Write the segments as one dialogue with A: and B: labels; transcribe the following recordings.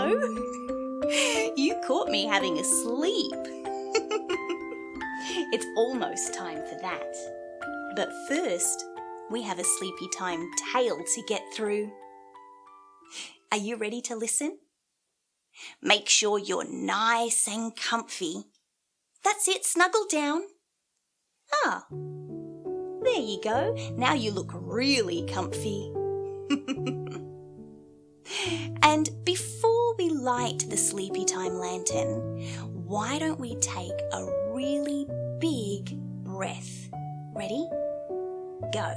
A: Hello? You caught me having a sleep. It's almost time for that. But first, we have a sleepy time tale to get through. Are you ready to listen? Make sure you're nice and comfy. That's it, snuggle down. Ah, there you go. Now you look really comfy. And before we light the sleepy time lantern, why don't we take a really big breath? Ready? Go.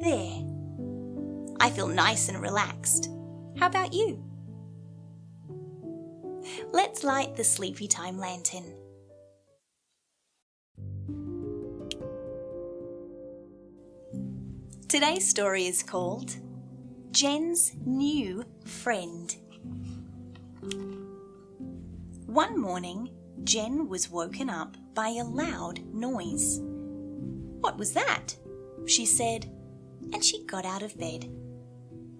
A: There. I feel nice and relaxed. How about you? Let's light the sleepy time lantern. Today's story is called Jen's New Friend. One morning, Jen was woken up by a loud noise. "What was that?" she said, and she got out of bed.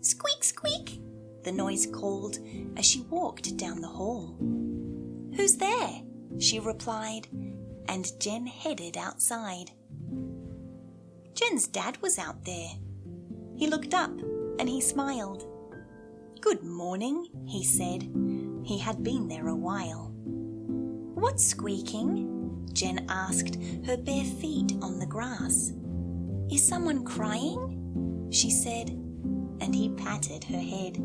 A: "Squeak, squeak," the noise called as she walked down the hall. "Who's there?" she replied, and Jen headed outside. Jen's dad was out there. He looked up and he smiled. "Good morning," he said. He had been there a while. "What's squeaking?" Jen asked, her bare feet on the grass. "Is someone crying?" she said, and he patted her head.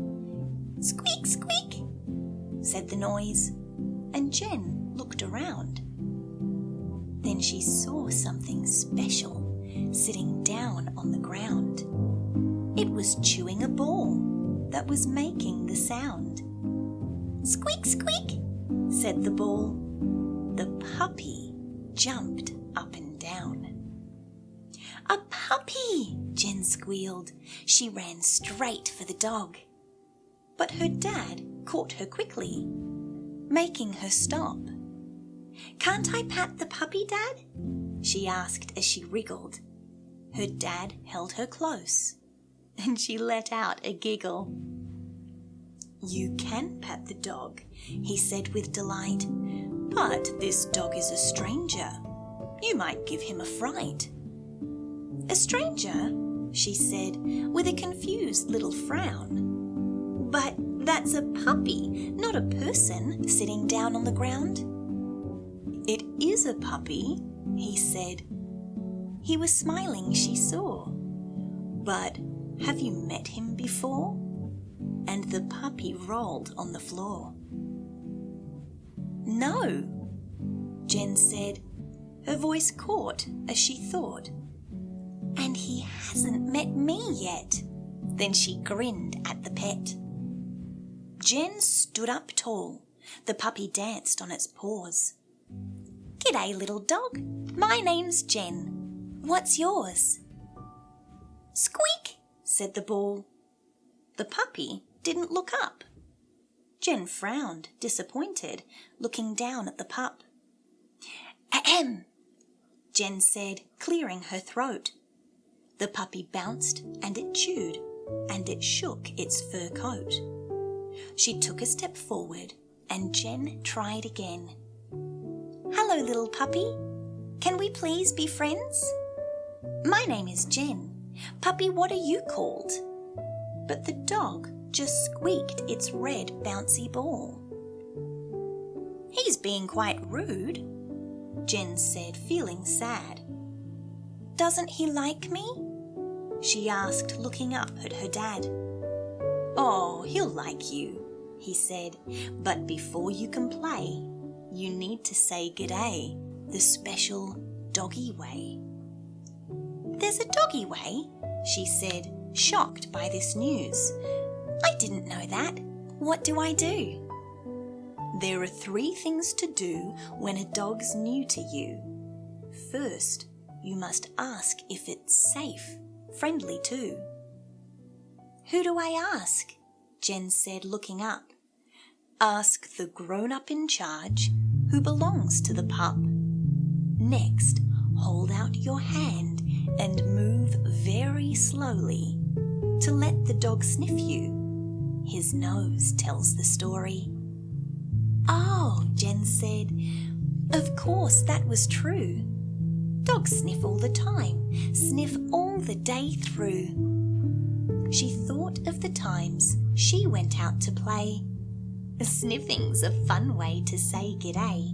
A: "Squeak, squeak," said the noise, and Jen looked around. Then she saw something special sitting down on the ground. It was chewing a ball that was making the sound. "Squeak, squeak," said the ball. The puppy jumped up and down. "A puppy!" Jen squealed. She ran straight for the dog. But her dad caught her quickly, making her stop. "Can't I pat the puppy, Dad?" she asked as she wriggled. Her dad held her close, and she let out a giggle. "You can pat the dog," he said with delight, "but this dog is a stranger. You might give him a fright." "A stranger?" she said with a confused little frown. "But that's a puppy, not a person sitting down on the ground." "It is a puppy," he said. He was smiling, she saw. "But have you met him before?" And the puppy rolled on the floor. "No," Jen said, her voice caught as she thought. "And he hasn't met me yet." Then she grinned at the pet. Jen stood up tall. The puppy danced on its paws. "G'day, little dog. My name's Jen. What's yours?" "Squeak," said the ball. The puppy didn't look up. Jen frowned, disappointed, looking down at the pup. "Ahem," Jen said, clearing her throat. The puppy bounced and it chewed and it shook its fur coat. She took a step forward and Jen tried again. "Hello, little puppy. Can we please be friends? My name is Jen. Puppy, what are you called?" But the dog just squeaked its red bouncy ball. "He's being quite rude," Jen said, feeling sad. "Doesn't he like me?" she asked, looking up at her dad. "Oh, he'll like you," he said, "but before you can play, you need to say g'day the special doggy way." "There's a doggy way?" she said, shocked by this news. "I didn't know that. What do I do?" "There are 3 things to do when a dog's new to you. First, you must ask if it's safe, friendly too." "Who do I ask?" Jen said, looking up. "Ask the grown-up in charge who belongs to the pup. Next, hold out your hand and move very slowly to let the dog sniff you. His nose tells the story. Oh, Jen said, of course that was true. Dogs sniff all the time, sniff all the day through. She thought of the times she went out to play. Sniffing's a fun way to say g'day.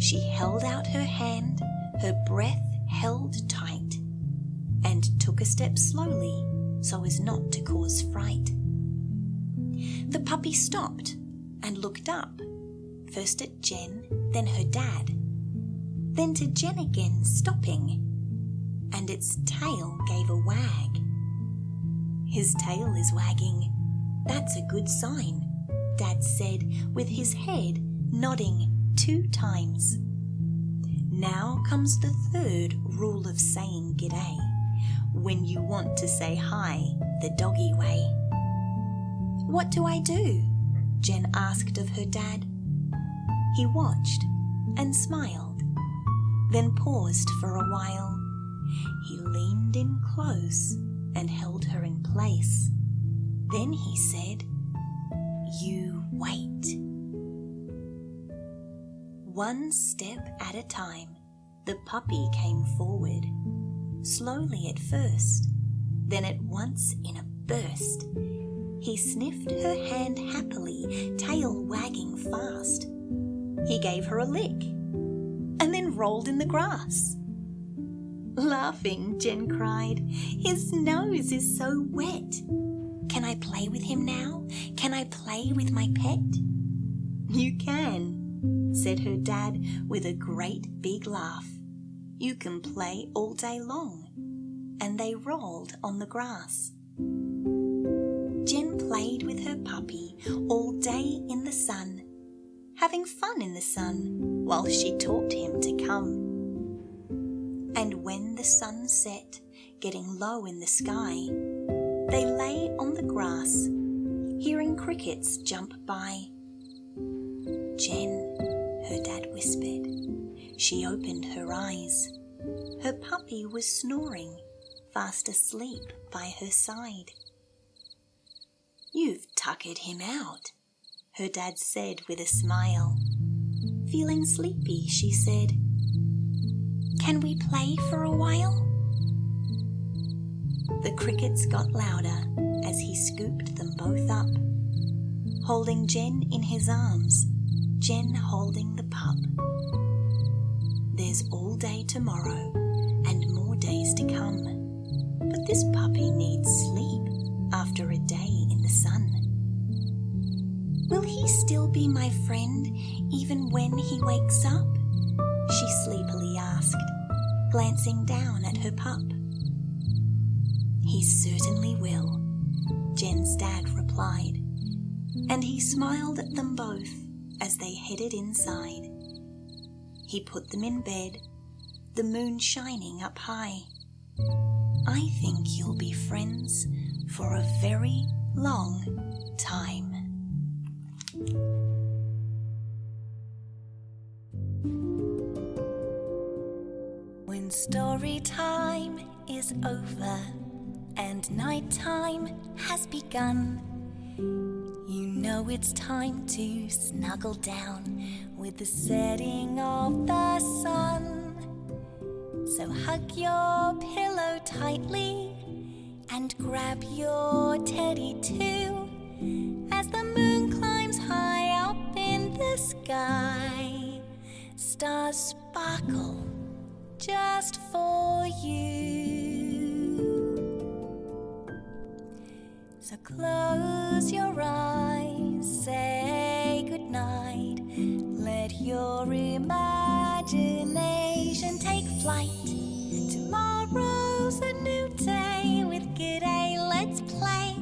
A: She held out her hand, her breath held tight, and took a step slowly so as not to cause fright. The puppy stopped and looked up, first at Jen, then her dad, then to Jen again, stopping, and its tail gave a wag. His tail is wagging. That's a good sign, Dad said, with his head nodding 2 times. Now comes the 3rd rule of saying g'day, when you want to say hi the doggy way. What do I do? Jen asked of her dad. He watched and smiled, then paused for a while. He leaned in close and held her in place. Then he said, "You wait." One step at a time, the puppy came forward, slowly at first, then at once in a burst. He sniffed her hand happily, tail wagging fast. He gave her a lick, and then rolled in the grass. Laughing, Jen cried, "His nose is so wet. Can I play with him now? Can I play with my pet?" "You can," said her dad with a great big laugh. "You can play all day long." And they rolled on the grass. Jen played with her puppy all day in the sun, having fun in the sun while she taught him to come. And when the sun set, getting low in the sky, they lay on the grass, hearing crickets jump by. "Jen," her dad whispered. She opened her eyes. Her puppy was snoring, fast asleep by her side. "You've tuckered him out," her dad said with a smile. Feeling sleepy, she said, "Can we play for a while?" The crickets got louder as he scooped them both up, holding Jen in his arms, Jen holding the pup. There's all day tomorrow and more days to come, but this puppy needs sleep after a day in the sun. "Will he still be my friend even when he wakes up?" she sleepily asked, glancing down at her pup. "He certainly will," Jen's dad replied, and he smiled at them both as they headed inside. He put them in bed, the moon shining up high. "I think you'll be friends for a very long time." When story time is over and night time has begun, you know it's time to snuggle down with the setting of the sun. So hug your pillow tightly and grab your teddy too, as the moon climbs high up in the sky. Stars sparkle just for you. So close your eyes, say goodnight, let your imagination take flight. Tomorrow's a new day, with g'day let's play.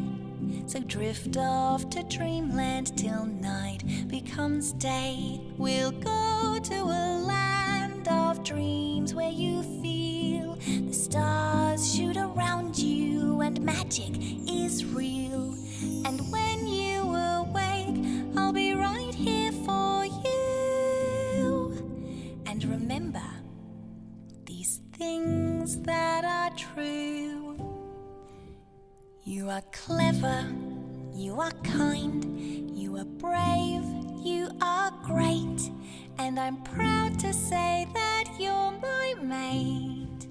A: So drift off to Dreamland till night becomes day. We'll go to a land of dreams where you feel the stars shoot around you and magic is real. And when you awake, I'll be right here for you. And remember, these things are clever, you are kind, you are brave, you are great, and I'm proud to say that you're my mate.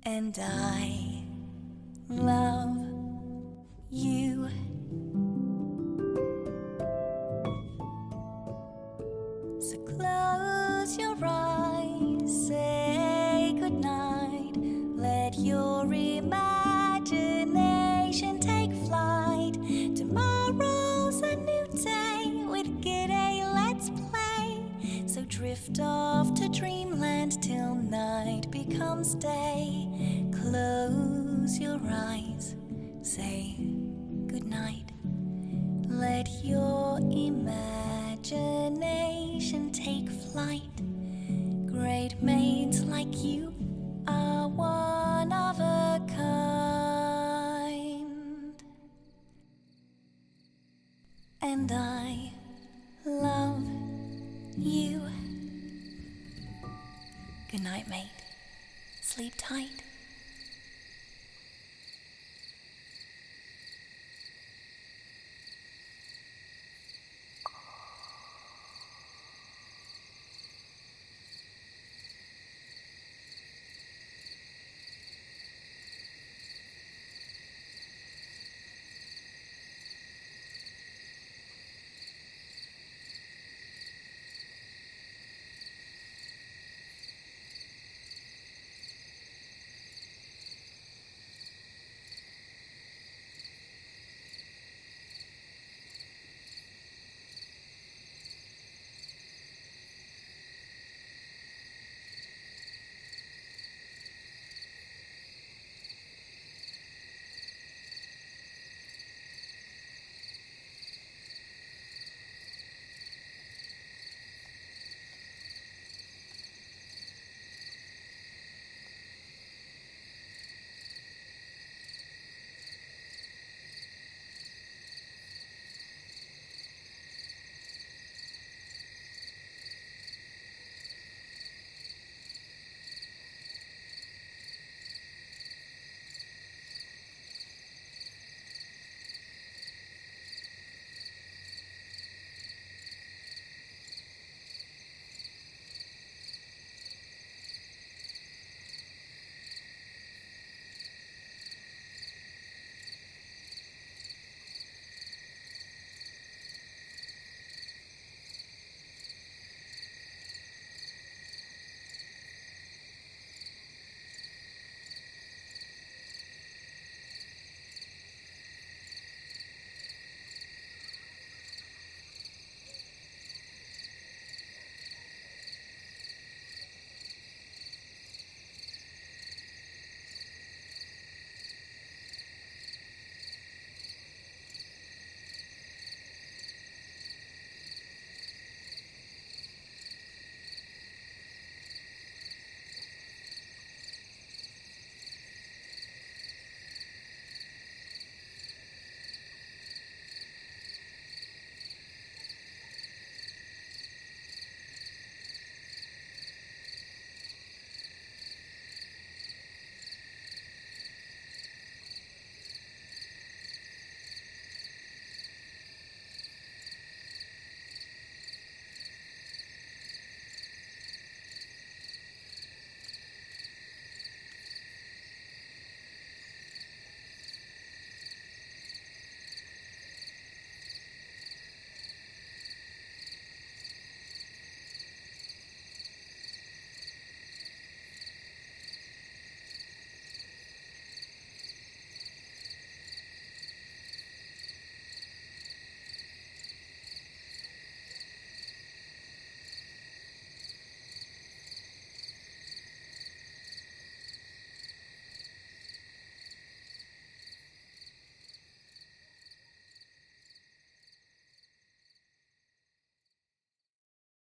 A: And I love you. So close your eyes, say goodnight, let your imagination take flight. Tomorrow's a new day, with G'day let's play. So drift off to Dreamland till night becomes day. Close your eyes, say goodnight, let your imagination take flight. Great mates like you are one of a kind. And I love you. Good night, mate. Sleep tight.